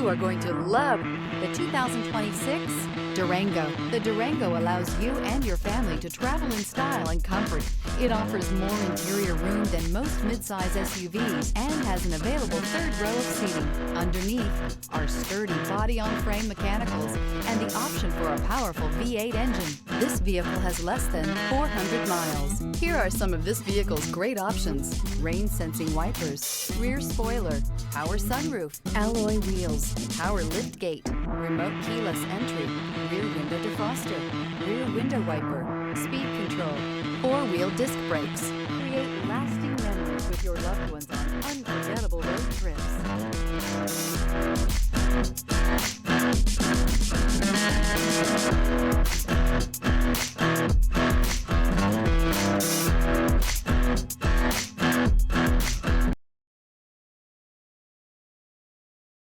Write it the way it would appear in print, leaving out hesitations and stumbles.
You are going to love the 2026 Durango. The Durango allows you and your family to travel in style and comfort. It offers more interior room than most midsize SUVs and has an available third row of seating. Underneath are sturdy body-on-frame mechanicals and the option for a powerful V8 engine. This vehicle has less than 400 miles. Here are some of this vehicle's great options: rain-sensing wipers, rear spoiler, power sunroof, alloy wheels, power lift gate, remote keyless entry, rear window defroster, rear window wiper, speed control, four-wheel disc brakes. Create lasting memories with your loved ones on unforgettable road trips.